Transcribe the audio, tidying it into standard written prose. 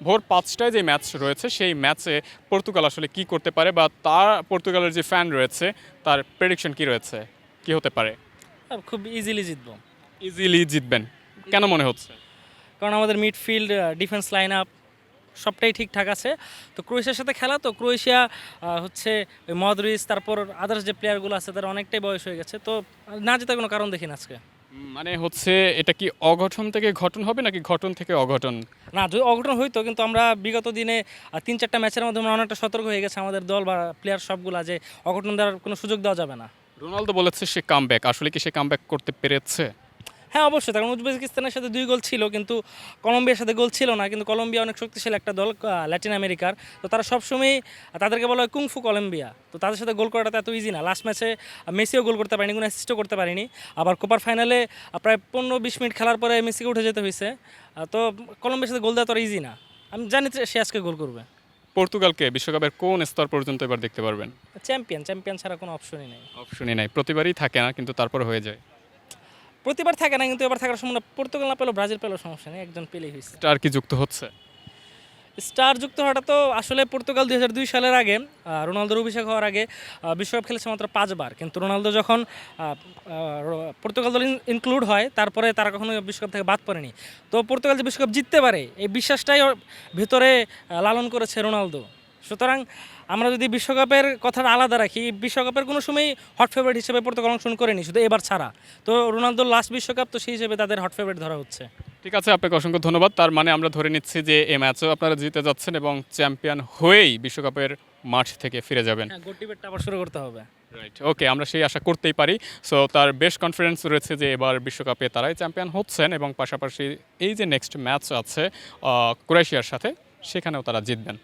ভোর ৫টায় যে ম্যাচ রয়েছে সেই ম্যাচে পর্তুগাল আসলে কি করতে পারে বা পর্তুগালের যে ফ্যান রয়েছে তার প্রেডিকশন কি রয়েছে, কি হতে পারে? খুব ইজিলি জিতবো। ইজিলি জিতবেন কেন মনে হচ্ছে? কারণ আমাদের মিডফিল্ড, ডিফেন্স লাইন আপ সবটাই ঠিকঠাক আছে। তো ক্রোয়েশিয়ার সাথে খেলা, তো ক্রোয়েশিয়া হচ্ছে ওই মদ্রিচ, তারপর আদার্স যে প্লেয়ারগুলো আছে তার অনেকটাই বয়স হয়ে গেছে, তো না জেতার কোনো কারণ দেখি না আজকে। মানে হচ্ছে এটা কি অঘটন থেকে ঘটন হবে নাকি ঘটন থেকে অঘটন? না, যদি অঘটন হইতো, কিন্তু আমরা বিগত দিনে ৩-৪টা ম্যাচের মধ্যে আমরা অনেকটা সতর্ক হয়ে গেছে আমাদের দল বা প্লেয়ার সবগুলা, যে অঘটন দেওয়ার কোনো সুযোগ দেওয়া যাবে না। রোনালদো বলেছে সে কামব্যাক, আসলে কি সে কামব্যাক করতে পেরেছে? হ্যাঁ, অবশ্যই। কারণ উজবেকিস্তানের সাথে 2 গোল ছিল, কিন্তু কলম্বিয়ার সাথে গোল ছিল না। কিন্তু কলম্বিয়া অনেক শক্তিশালী একটা দল, ল্যাটিন আমেরিকার। তো তারা সবসময়ই তাদেরকে বলা হয় কুংফু কলম্বিয়া। তো তাদের সাথে গোল করাটা তো এত ইজি না। লাস্ট ম্যাচে মেসিও গোল করতে পারেনি, কোনো অ্যাসিস্টও করতে পারেনি। আবার কোপার ফাইনালে প্রায় 15-20 মিনিট খেলার পরে মেসিকে উঠে যেতে হয়েছে। তো কলম্বিয়ার সাথে গোল দেওয়া তো ইজি না। আমি জানি যে সে আজকে গোল করবে। পর্তুগালকে বিশ্বকাপের কোন স্তর পর্যন্ত এবার দেখতে পারবেন? চ্যাম্পিয়ন ছাড়া কোনো অপশনই নেই। অপশনই নাই, প্রতিবারই থাকে না কিন্তু তারপর হয়ে যায়। প্রতিবার থাকে না, কিন্তু এবার থাকার সম্ভাবনা। পর্তুগাল না পেলেও ব্রাজিল পেলেও সমস্যা নেই, একজন পেলেই হয়েছে। স্টার কি যুক্ত হচ্ছে? স্টার যুক্ত হওয়াটা তো আসলে পর্তুগাল ২০০২ সালের আগে, রোনালদোর অভিষেক হওয়ার আগে বিশ্বকাপ খেলেছে মাত্র 5 বার। কিন্তু রোনালদো যখন পর্তুগাল দল ইনক্লুড হয়, তারপরে তারা কখনো বিশ্বকাপ থেকে বাদ পড়েনি। তো পর্তুগাল যে বিশ্বকাপ জিততে পারে, এই বিশ্বাসটাই ওর ভেতরে লালন করেছে রোনালদো। সুতরাং আমরা যদি বিশ্বকাপের কথাটা আলাদা রাখি, বিশ্বকাপের কোনো সময় হট ফেভারিট হিসেবে পর্তুগাল অংশগ্রহণ করেনি, শুধু এবার ছাড়া। তো রোনালদোর লাস্ট বিশ্বকাপ, তো সেই হিসেবে তাদের হট ফেভারিট ধরা হচ্ছে। ঠিক আছে, আপনাকে অসংখ্য ধন্যবাদ। তার মানে আমরা ধরে নিচ্ছি যে এই ম্যাচেও আপনারা জিতে যাচ্ছেন এবং চ্যাম্পিয়ন হয়েই বিশ্বকাপের মাঠ থেকে ফিরে যাবেন। হ্যাঁ, গোটি বেটটা আবার শুরু করতে হবে। রাইট, ওকে, আমরা সেই আশা করতেই পারি। সো তার বেশ কনফিডেন্স রয়েছে যে এবার বিশ্বকাপে তারাই চ্যাম্পিয়ন হচ্ছেন এবং পাশাপাশি এই যে নেক্সট ম্যাচ আছে ক্রোয়েশিয়ার সাথে, সেখানেও তারা জিতবেন।